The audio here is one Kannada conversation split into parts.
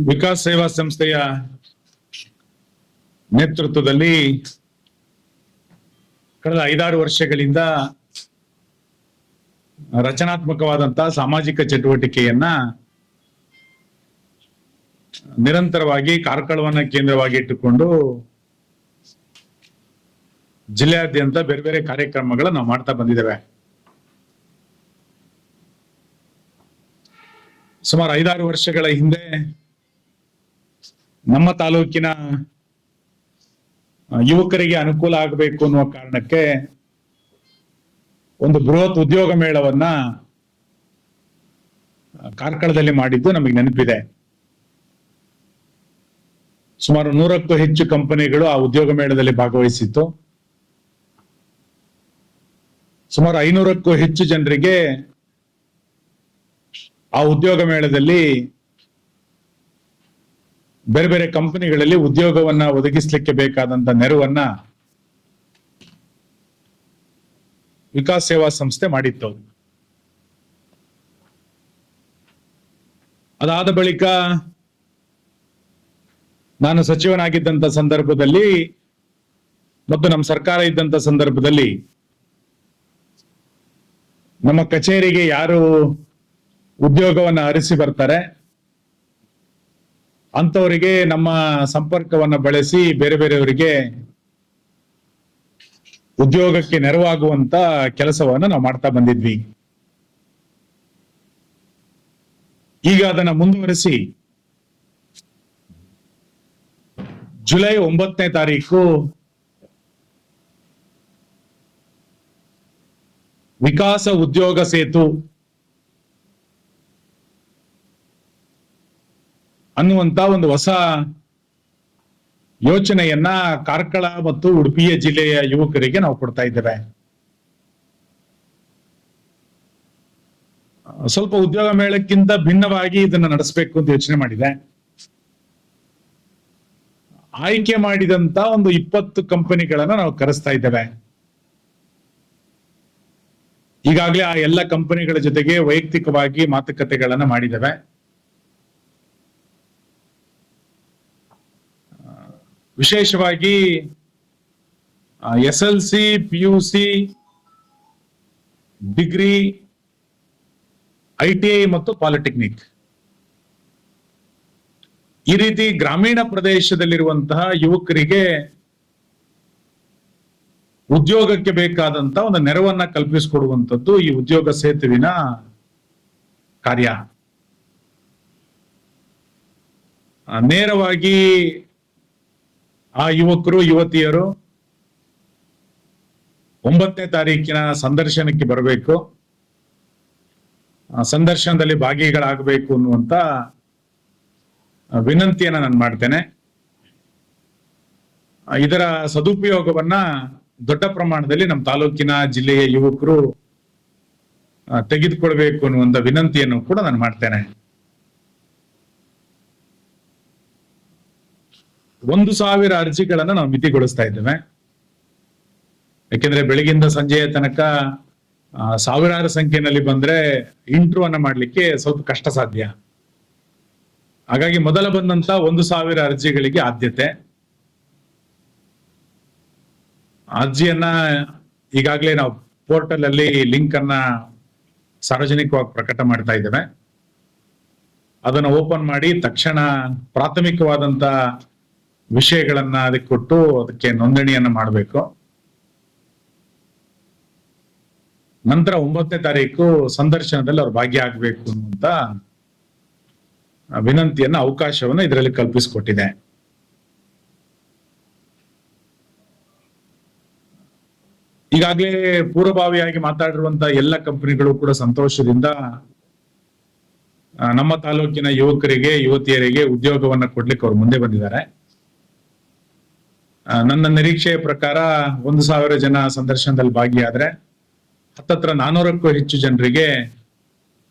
ವಿಕಾಸ್ ಸೇವಾ ಸಂಸ್ಥೆಯ ನೇತೃತ್ವದಲ್ಲಿ ಕಳೆದ 5-6 ವರ್ಷಗಳಿಂದ ರಚನಾತ್ಮಕವಾದಂತಹ ಸಾಮಾಜಿಕ ಚಟುವಟಿಕೆಯನ್ನ ನಿರಂತರವಾಗಿ ಕಾರ್ಕಳವನ್ನ ಕೇಂದ್ರವಾಗಿ ಇಟ್ಟುಕೊಂಡು ಜಿಲ್ಲೆಯಾದ್ಯಂತ ಬೇರೆ ಬೇರೆ ಕಾರ್ಯಕ್ರಮಗಳ ನಾವು ಮಾಡ್ತಾ ಬಂದಿದ್ದೇವೆ. ಸುಮಾರು 5-6 ವರ್ಷಗಳ ಹಿಂದೆ ನಮ್ಮ ತಾಲೂಕಿನ ಯುವಕರಿಗೆ ಅನುಕೂಲ ಆಗಬೇಕು ಅನ್ನುವ ಕಾರಣಕ್ಕೆ ಒಂದು ಬೃಹತ್ ಉದ್ಯೋಗ ಮೇಳವನ್ನ ಕಾರ್ಕಳದಲ್ಲಿ ಮಾಡಿದ್ದು ನಮಗೆ ನೆನಪಿದೆ. ಸುಮಾರು 100ಕ್ಕೂ ಹೆಚ್ಚು ಕಂಪನಿಗಳು ಆ ಉದ್ಯೋಗ ಮೇಳದಲ್ಲಿ ಭಾಗವಹಿಸಿತ್ತು. ಸುಮಾರು 500ಕ್ಕೂ ಹೆಚ್ಚು ಜನರಿಗೆ ಆ ಉದ್ಯೋಗ ಮೇಳದಲ್ಲಿ ಬೇರೆ ಬೇರೆ ಕಂಪನಿಗಳಲ್ಲಿ ಉದ್ಯೋಗವನ್ನ ಒದಗಿಸ್ಲಿಕ್ಕೆ ಬೇಕಾದಂತ ನೆರವನ್ನ ವಿಕಾಸ್ ಸೇವಾ ಸಂಸ್ಥೆ ಮಾಡಿತ್ತು. ಅದಾದ ಬಳಿಕ ನಾನು ಸಚಿವನಾಗಿದ್ದಂತ ಸಂದರ್ಭದಲ್ಲಿ ಮತ್ತು ನಮ್ಮ ಸರ್ಕಾರ ಇದ್ದಂತ ಸಂದರ್ಭದಲ್ಲಿ ನಮ್ಮ ಕಚೇರಿಗೆ ಯಾರು ಉದ್ಯೋಗವನ್ನ ಅರಸಿ ಬರ್ತಾರೆ ಅಂತವರಿಗೆ ನಮ್ಮ ಸಂಪರ್ಕವನ್ನ ಬಳಸಿ ಬೇರೆ ಬೇರೆಯವರಿಗೆ ಉದ್ಯೋಗಕ್ಕೆ ನೆರವಾಗುವಂತ ಕೆಲಸವನ್ನ ನಾವು ಮಾಡ್ತಾ ಬಂದಿದ್ವಿ. ಈಗ ಅದನ್ನ ಮುಂದುವರಿಸಿ ಜುಲೈ 9ನೇ ತಾರೀಕು ವಿಕಾಸ ಉದ್ಯೋಗ ಸೇತು ಅನ್ನುವಂತ ಒಂದು ಹೊಸ ಯೋಚನೆಯನ್ನ ಕಾರ್ಕಳ ಮತ್ತು ಉಡುಪಿಯ ಜಿಲ್ಲೆಯ ಯುವಕರಿಗೆ ನಾವು ಕೊಡ್ತಾ ಇದ್ದೇವೆ. ಸ್ವಲ್ಪ ಉದ್ಯೋಗ ಮೇಳಕ್ಕಿಂತ ಭಿನ್ನವಾಗಿ ಇದನ್ನ ನಡೆಸಬೇಕು ಅಂತ ಯೋಚನೆ ಮಾಡಿದೆ. ಆಯ್ಕೆ ಮಾಡಿದಂತ ಒಂದು 20 ಕಂಪನಿಗಳನ್ನ ನಾವು ಕರೆಸ್ತಾ ಇದ್ದೇವೆ. ಈಗಾಗಲೇ ಆ ಎಲ್ಲ ಕಂಪನಿಗಳ ಜೊತೆಗೆ ವೈಯಕ್ತಿಕವಾಗಿ ಮಾತುಕತೆಗಳನ್ನ ಮಾಡಿದ್ದೇವೆ. ವಿಶೇಷವಾಗಿ SLC, PUC, ಡಿಗ್ರಿ, ITI ಮತ್ತು ಪಾಲಿಟೆಕ್ನಿಕ್ ಈ ರೀತಿ ಗ್ರಾಮೀಣ ಪ್ರದೇಶದಲ್ಲಿರುವಂತಹ ಯುವಕರಿಗೆ ಉದ್ಯೋಗಕ್ಕೆ ಬೇಕಾದಂತ ಒಂದು ನೆರವನ್ನ ಕಲ್ಪಿಸಿಕೊಡುವಂಥದ್ದು ಈ ಉದ್ಯೋಗ ಸೇತುವಿನ ಕಾರ್ಯ. ನೇರವಾಗಿ ಆ ಯುವಕರು ಯುವತಿಯರು 9ನೇ ತಾರೀಕಿನ ಸಂದರ್ಶನಕ್ಕೆ ಬರಬೇಕು, ಸಂದರ್ಶನದಲ್ಲಿ ಭಾಗಿಗಳಾಗಬೇಕು ಅನ್ನುವಂತ ವಿನಂತಿಯನ್ನ ನಾನು ಮಾಡ್ತೇನೆ. ಇದರ ಸದುಪಯೋಗವನ್ನ ದೊಡ್ಡ ಪ್ರಮಾಣದಲ್ಲಿ ನಮ್ಮ ತಾಲೂಕಿನ ಜಿಲ್ಲೆಯ ಯುವಕರು ತೆಗೆದುಕೊಳ್ಬೇಕು ಅನ್ನುವಂತ ವಿನಂತಿಯನ್ನು ಕೂಡ ನಾನು ಮಾಡ್ತೇನೆ. 1,000 ಅರ್ಜಿಗಳನ್ನ ನಾವು ಮಿತಿಗೊಳಿಸ್ತಾ ಇದ್ದೇವೆ. ಯಾಕೆಂದ್ರೆ ಬೆಳಗಿಂದ ಸಂಜೆಯ ತನಕ ಸಾವಿರಾರು ಸಂಖ್ಯೆಯಲ್ಲಿ ಬಂದ್ರೆ ಇಂಟರ್ವ್ಯೂ ಅನ್ನ ಮಾಡ್ಲಿಕ್ಕೆ ಸ್ವಲ್ಪ ಕಷ್ಟ ಸಾಧ್ಯ. ಹಾಗಾಗಿ ಮೊದಲ ಬಂದಂತ 1,000 ಅರ್ಜಿಗಳಿಗೆ ಆದ್ಯತೆ. ಅರ್ಜಿಯನ್ನ ಈಗಾಗಲೇ ನಾವು ಪೋರ್ಟಲ್ ಅಲ್ಲಿ ಲಿಂಕ್ ಅನ್ನ ಸಾರ್ವಜನಿಕವಾಗಿ ಪ್ರಕಟ ಮಾಡ್ತಾ ಇದ್ದೇವೆ. ಅದನ್ನ ಓಪನ್ ಮಾಡಿ ತಕ್ಷಣ ಪ್ರಾಥಮಿಕವಾದಂತ ವಿಷಯಗಳನ್ನ ಅದಕ್ಕೆ ಕೊಟ್ಟು ಅದಕ್ಕೆ ನೋಂದಣಿಯನ್ನ ಮಾಡಬೇಕು. ನಂತರ 9ನೇ ತಾರೀಕು ಸಂದರ್ಶನದಲ್ಲಿ ಅವ್ರು ಭಾಗಿಯಾಗಬೇಕು ಅನ್ನುವಂತ ವಿನಂತಿಯನ್ನ ಅವಕಾಶವನ್ನ ಇದರಲ್ಲಿ ಕಲ್ಪಿಸಿಕೊಟ್ಟಿದೆ. ಈಗಾಗಲೇ ಪೂರ್ವಭಾವಿಯಾಗಿ ಮಾತಾಡಿರುವಂತ ಎಲ್ಲ ಕಂಪನಿಗಳು ಕೂಡ ಸಂತೋಷದಿಂದ ನಮ್ಮ ತಾಲೂಕಿನ ಯುವಕರಿಗೆ ಯುವತಿಯರಿಗೆ ಉದ್ಯೋಗವನ್ನ ಕೊಡ್ಲಿಕ್ಕೆ ಅವ್ರು ಮುಂದೆ ಬಂದಿದ್ದಾರೆ. ನನ್ನ ನಿರೀಕ್ಷೆಯ ಪ್ರಕಾರ 1,000 ಜನ ಸಂದರ್ಶನದಲ್ಲಿ ಭಾಗಿಯಾದ್ರೆ ಹತ್ತತ್ರ 400ಕ್ಕೂ ಹೆಚ್ಚು ಜನರಿಗೆ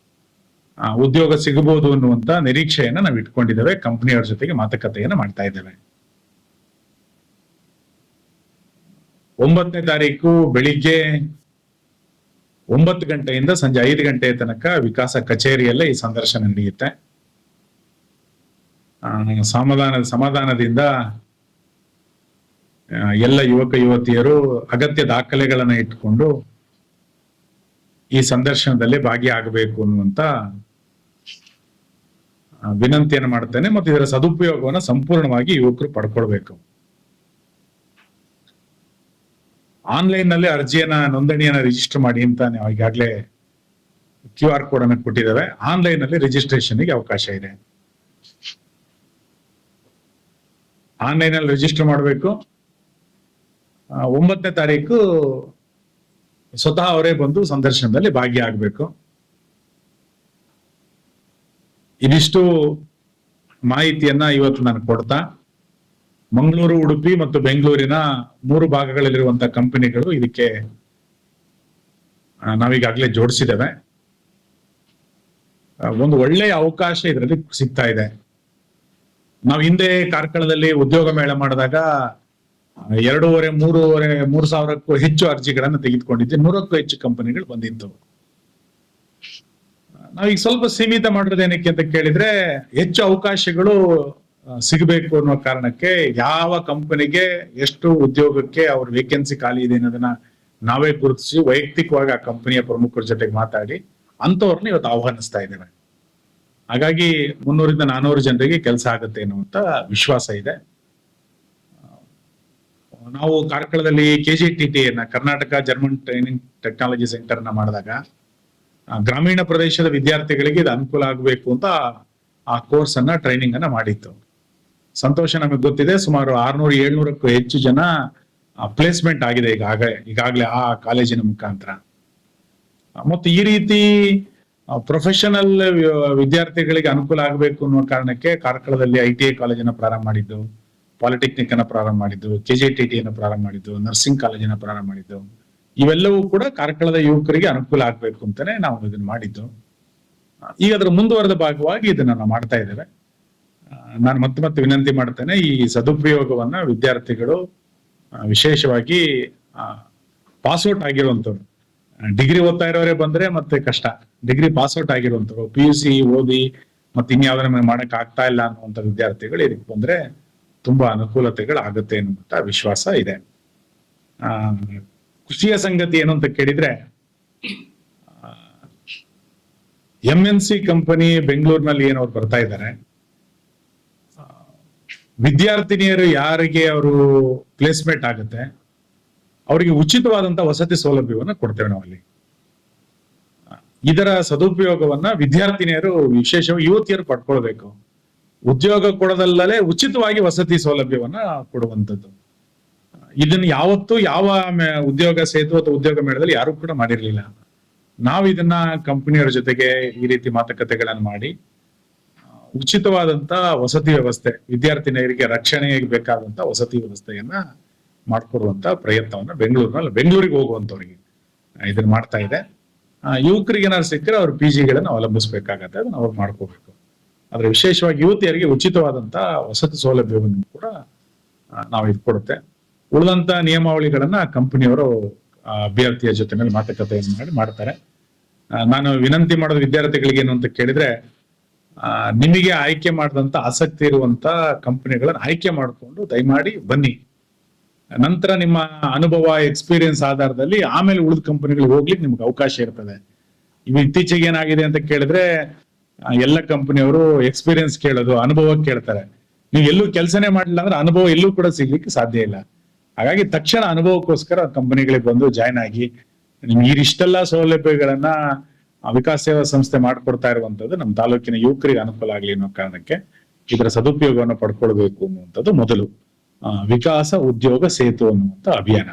ಉದ್ಯೋಗ ಸಿಗಬಹುದು ಅನ್ನುವಂತ ನಿರೀಕ್ಷೆಯನ್ನ ನಾವು ಇಟ್ಕೊಂಡಿದ್ದೇವೆ. ಕಂಪನಿಯವರ ಜೊತೆಗೆ ಮಾತುಕತೆಯನ್ನ ಮಾಡ್ತಾ ಇದ್ದೇವೆ. 9ನೇ ತಾರೀಕು ಬೆಳಿಗ್ಗೆ 9 ಗಂಟೆಯಿಂದ ಸಂಜೆ 5 ಗಂಟೆಯ ತನಕ ವಿಕಾಸ ಕಚೇರಿಯಲ್ಲೇ ಈ ಸಂದರ್ಶನ ನಡೆಯುತ್ತೆ. ಸಮಾಧಾನದಿಂದ ಎಲ್ಲ ಯುವಕ ಯುವತಿಯರು ಅಗತ್ಯ ದಾಖಲೆಗಳನ್ನ ಇಟ್ಟುಕೊಂಡು ಈ ಸಂದರ್ಶನದಲ್ಲಿ ಭಾಗಿಯಾಗಬೇಕು ಅನ್ನುವಂತ ವಿನಂತಿಯನ್ನು ಮಾಡ್ತೇನೆ. ಮತ್ತು ಇದರ ಸದುಪಯೋಗವನ್ನು ಸಂಪೂರ್ಣವಾಗಿ ಯುವಕರು ಪಡ್ಕೊಳ್ಬೇಕು. ಆನ್ಲೈನ್ ನಲ್ಲಿ ನೋಂದಣಿಯನ್ನ ರಿಜಿಸ್ಟರ್ ಮಾಡಿ ಅಂತ ನಾವು ಈಗಾಗಲೇ QR ಕೋಡ್ ಅನ್ನು ಕೊಟ್ಟಿದ್ದೇವೆ. ಆನ್ಲೈನ್ ನಲ್ಲಿ ರಿಜಿಸ್ಟ್ರೇಷನ್ಗೆ ಅವಕಾಶ ಇದೆ. ಆನ್ಲೈನ್ ಅಲ್ಲಿ ರಿಜಿಸ್ಟರ್ ಮಾಡಬೇಕು. 9ನೇ ತಾರೀಕು ಸ್ವತಃ ಅವರೇ ಬಂದು ಸಂದರ್ಶನದಲ್ಲಿ ಭಾಗಿಯಾಗಬೇಕು. ಇದಿಷ್ಟು ಮಾಹಿತಿಯನ್ನ ಇವತ್ತು ನಾನು ಕೊಡ್ತಾ, ಮಂಗಳೂರು, ಉಡುಪಿ ಮತ್ತು ಬೆಂಗಳೂರಿನ 3 ಭಾಗಗಳಲ್ಲಿರುವಂತಹ ಕಂಪನಿಗಳು ಇದಕ್ಕೆ ನಾವೀಗಾಗಲೇ ಜೋಡಿಸಿದ್ದೇವೆ. ಒಂದು ಒಳ್ಳೆಯ ಅವಕಾಶ ಇದರಲ್ಲಿ ಸಿಗ್ತಾ ಇದೆ. ನಾವು ಹಿಂದೆ ಕಾರ್ಕಳದಲ್ಲಿ ಉದ್ಯೋಗ ಮೇಳ ಮಾಡಿದಾಗ 2,500-3,000ಕ್ಕೂ ಹೆಚ್ಚು ಅರ್ಜಿಗಳನ್ನು ತೆಗೆದುಕೊಂಡಿದ್ದೆ. 100ಕ್ಕೂ ಹೆಚ್ಚು ಕಂಪನಿಗಳು ಬಂದಿತ್ತು. ನಾವೀಗ ಸ್ವಲ್ಪ ಸೀಮಿತ ಮಾಡಿರೋದೇನಕ್ಕೆ ಅಂತ ಕೇಳಿದ್ರೆ, ಹೆಚ್ಚು ಅವಕಾಶಗಳು ಸಿಗಬೇಕು ಅನ್ನೋ ಕಾರಣಕ್ಕೆ ಯಾವ ಕಂಪನಿಗೆ ಎಷ್ಟು ಉದ್ಯೋಗಕ್ಕೆ ಅವ್ರ ವೇಕೆನ್ಸಿ ಖಾಲಿ ಇದೆ ಅನ್ನೋದನ್ನ ನಾವೇ ಗುರುತಿಸಿ ವೈಯಕ್ತಿಕವಾಗಿ ಆ ಕಂಪನಿಯ ಪ್ರಮುಖರ ಜೊತೆಗೆ ಮಾತಾಡಿ ಅಂತವ್ರನ್ನ ಇವತ್ತು ಆಹ್ವಾನಿಸ್ತಾ ಇದ್ದೇವೆ. ಹಾಗಾಗಿ 300-400 ಜನರಿಗೆ ಕೆಲಸ ಆಗುತ್ತೆ ಅನ್ನುವಂತ ವಿಶ್ವಾಸ ಇದೆ. ನಾವು ಕಾರ್ಕಳದಲ್ಲಿ KJTT Karnataka German training technology centre ನ ಮಾಡಿದಾಗ ಗ್ರಾಮೀಣ ಪ್ರದೇಶದ ವಿದ್ಯಾರ್ಥಿಗಳಿಗೆ ಇದು ಅನುಕೂಲ ಆಗಬೇಕು ಅಂತ ಆ ಕೋರ್ಸ್ ಅನ್ನ ಟ್ರೈನಿಂಗ್ ಅನ್ನ ಮಾಡಿತ್ತು. ಸಂತೋಷ, ನಮಗೆ ಗೊತ್ತಿದೆ ಸುಮಾರು 600-700ಕ್ಕೂ ಹೆಚ್ಚು ಜನ ಪ್ಲೇಸ್ಮೆಂಟ್ ಆಗಿದೆ ಈಗಾಗಲೇ ಆ ಕಾಲೇಜಿನ ಮುಖಾಂತರ. ಮತ್ತು ಈ ರೀತಿ ಪ್ರೊಫೆಷನಲ್ ವಿದ್ಯಾರ್ಥಿಗಳಿಗೆ ಅನುಕೂಲ ಆಗಬೇಕು ಅನ್ನುವ ಕಾರಣಕ್ಕೆ ಕಾರ್ಕಳದಲ್ಲಿ ITI ಕಾಲೇಜನ್ನ ಪ್ರಾರಂಭ ಮಾಡಿದ್ದು, ಪಾಲಿಟೆಕ್ನಿಕ್ ಅನ್ನ ಪ್ರಾರಂಭ ಮಾಡಿದ್ದು, KJTT ಅನ್ನು ಪ್ರಾರಂಭ ಮಾಡಿದ್ದು, ನರ್ಸಿಂಗ್ ಕಾಲೇಜನ್ನ ಪ್ರಾರಂಭ ಮಾಡಿದ್ದು. ಇವೆಲ್ಲವೂ ಕೂಡ ಕಾರ್ಕಳದ ಯುವಕರಿಗೆ ಅನುಕೂಲ ಆಗ್ಬೇಕು ಅಂತಾನೆ ನಾವು ಇದನ್ನ ಮಾಡಿದ್ದು. ಈಗ ಅದರ ಮುಂದುವರೆದ ಭಾಗವಾಗಿ ಇದನ್ನ ನಾವು ಮಾಡ್ತಾ ಇದ್ದೇವೆ. ನಾನು ಮತ್ತೆ ವಿನಂತಿ ಮಾಡ್ತೇನೆ, ಈ ಸದುಪಯೋಗವನ್ನ ವಿದ್ಯಾರ್ಥಿಗಳು, ವಿಶೇಷವಾಗಿ ಪಾಸ್ಔಟ್ ಆಗಿರುವಂತವ್ರು, ಡಿಗ್ರಿ ಓದ್ತಾ ಇರೋರೇ ಬಂದ್ರೆ ಮತ್ತೆ ಕಷ್ಟ. ಡಿಗ್ರಿ ಪಾಸ್ಔಟ್ ಆಗಿರುವಂತವ್ರು, PUC ಓದಿ ಮತ್ತೆ ಇನ್ಯಾವ್ದು ನಮಗೆ ಮಾಡಕ್ ಆಗ್ತಾ ಇಲ್ಲ ಅನ್ನುವಂಥ ವಿದ್ಯಾರ್ಥಿಗಳು ಇದಕ್ಕೆ ಬಂದ್ರೆ ತುಂಬಾ ಅನುಕೂಲತೆಗಳು ಆಗುತ್ತೆ ಅನ್ನುವಂತ ವಿಶ್ವಾಸ ಇದೆ. ಖುಷಿಯ ಸಂಗತಿ ಏನು ಅಂತ ಕೇಳಿದ್ರೆ, MNC ಕಂಪನಿ ಬೆಂಗಳೂರಿನಲ್ಲಿ ಏನವ್ರು ಬರ್ತಾ ಇದ್ದಾರೆ, ವಿದ್ಯಾರ್ಥಿನಿಯರು ಯಾರಿಗೆ ಅವರು ಪ್ಲೇಸ್ಮೆಂಟ್ ಆಗುತ್ತೆ ಅವರಿಗೆ ಉಚಿತವಾದಂತ ವಸತಿ ಸೌಲಭ್ಯವನ್ನು ಕೊಡ್ತೇವೆ ನಾವಲ್ಲಿ. ಇದರ ಸದುಪಯೋಗವನ್ನ ವಿದ್ಯಾರ್ಥಿನಿಯರು, ವಿಶೇಷವಾಗಿ ಯುವತಿಯರು ಪಡ್ಕೊಳ್ಬೇಕು. ಉದ್ಯೋಗ ಕೊಡದಲ್ಲೇ ಉಚಿತವಾಗಿ ವಸತಿ ಸೌಲಭ್ಯವನ್ನ ಕೊಡುವಂಥದ್ದು. ಇದನ್ನ ಯಾವತ್ತೂ ಯಾವ ಉದ್ಯೋಗ ಸೇತು ಅಥವಾ ಉದ್ಯೋಗ ಮೇಳದಲ್ಲಿ ಯಾರು ಕೂಡ ಮಾಡಿರ್ಲಿಲ್ಲ. ನಾವು ಇದನ್ನ ಕಂಪನಿಯವರ ಜೊತೆಗೆ ಈ ರೀತಿ ಮಾತುಕತೆಗಳನ್ನು ಮಾಡಿ ಉಚಿತವಾದಂತ ವಸತಿ ವ್ಯವಸ್ಥೆ, ವಿದ್ಯಾರ್ಥಿನಿಯರಿಗೆ ರಕ್ಷಣೆಗೆ ಬೇಕಾದಂತ ವಸತಿ ವ್ಯವಸ್ಥೆಯನ್ನ ಮಾಡ್ಕೊಡುವಂತ ಪ್ರಯತ್ನವನ್ನ ಬೆಂಗಳೂರಿಗೆ ಹೋಗುವಂತವ್ರಿಗೆ ಇದನ್ನ ಮಾಡ್ತಾ ಇದೆ. ಯುವಕರಿಗೆ ಏನಾದ್ರು ಸಿಕ್ಕರೆ ಅವ್ರ PGಗಳನ್ನು ಅವಲಂಬಿಸ್ಬೇಕಾಗತ್ತೆ, ಅದನ್ನ ಅವ್ರು ಮಾಡ್ಕೋಬೇಕು. ಆದ್ರೆ ವಿಶೇಷವಾಗಿ ಯುವತಿಯರಿಗೆ ಉಚಿತವಾದಂತ ವಸತಿ ಸೌಲಭ್ಯವನ್ನು ಕೂಡ ನಾವು ಇದು ಕೊಡುತ್ತೆ. ಉಳಿದಂತ ನಿಯಮಾವಳಿಗಳನ್ನ ಕಂಪನಿಯವರು ಅಭ್ಯರ್ಥಿಯ ಜೊತೆನಲ್ಲಿ ಮಾತುಕತೆಯನ್ನು ಮಾಡ್ತಾರೆ. ನಾನು ವಿನಂತಿ ಮಾಡೋದು ವಿದ್ಯಾರ್ಥಿಗಳಿಗೆ ಏನು ಅಂತ ಕೇಳಿದ್ರೆ, ನಿಮಗೆ ಆಯ್ಕೆ ಮಾಡಿದಂತ ಆಸಕ್ತಿ ಇರುವಂತ ಕಂಪನಿಗಳನ್ನ ಆಯ್ಕೆ ಮಾಡಿಕೊಂಡು ದಯಮಾಡಿ ಬನ್ನಿ. ನಂತರ ನಿಮ್ಮ ಅನುಭವ, ಎಕ್ಸ್ಪೀರಿಯನ್ಸ್ ಆಧಾರದಲ್ಲಿ ಆಮೇಲೆ ಉಳಿದ ಕಂಪನಿಗಳಿಗೆ ಹೋಗ್ಲಿಕ್ಕೆ ನಿಮ್ಗೆ ಅವಕಾಶ ಇರ್ತದೆ. ಇವು ಇತ್ತೀಚೆಗೆ ಏನಾಗಿದೆ ಅಂತ ಕೇಳಿದ್ರೆ, ಎಲ್ಲ ಕಂಪನಿಯವರು ಎಕ್ಸ್ಪೀರಿಯನ್ಸ್ ಕೇಳೋದು, ಅನುಭವ ಕೇಳ್ತಾರೆ. ನೀವು ಎಲ್ಲೂ ಕೆಲಸನೇ ಮಾಡಲಿಲ್ಲ ಅಂದ್ರೆ ಅನುಭವ ಎಲ್ಲೂ ಕೂಡ ಸಿಗ್ಲಿಕ್ಕೆ ಸಾಧ್ಯ ಇಲ್ಲ. ಹಾಗಾಗಿ ತಕ್ಷಣ ಅನುಭವಕ್ಕೋಸ್ಕರ ಕಂಪನಿಗಳಿಗೆ ಬಂದು ಜಾಯ್ನ್ ಆಗಿ ನಿಮ್ಗೆ ಇಷ್ಟೆಲ್ಲ ಸೌಲಭ್ಯಗಳನ್ನ ವಿಕಾಸ ಸೇವಾ ಸಂಸ್ಥೆ ಮಾಡ್ಕೊಡ್ತಾ ಇರುವಂತದ್ದು ನಮ್ಮ ತಾಲೂಕಿನ ಯುವಕರಿಗೆ ಅನುಕೂಲ ಆಗ್ಲಿ ಅನ್ನೋ ಕಾರಣಕ್ಕೆ ಇದರ ಸದುಪಯೋಗವನ್ನು ಪಡ್ಕೊಳ್ಬೇಕು ಅನ್ನುವಂಥದ್ದು ಮೊದಲು ವಿಕಾಸ ಉದ್ಯೋಗ ಸೇತು ಅನ್ನುವಂಥ ಅಭಿಯಾನ.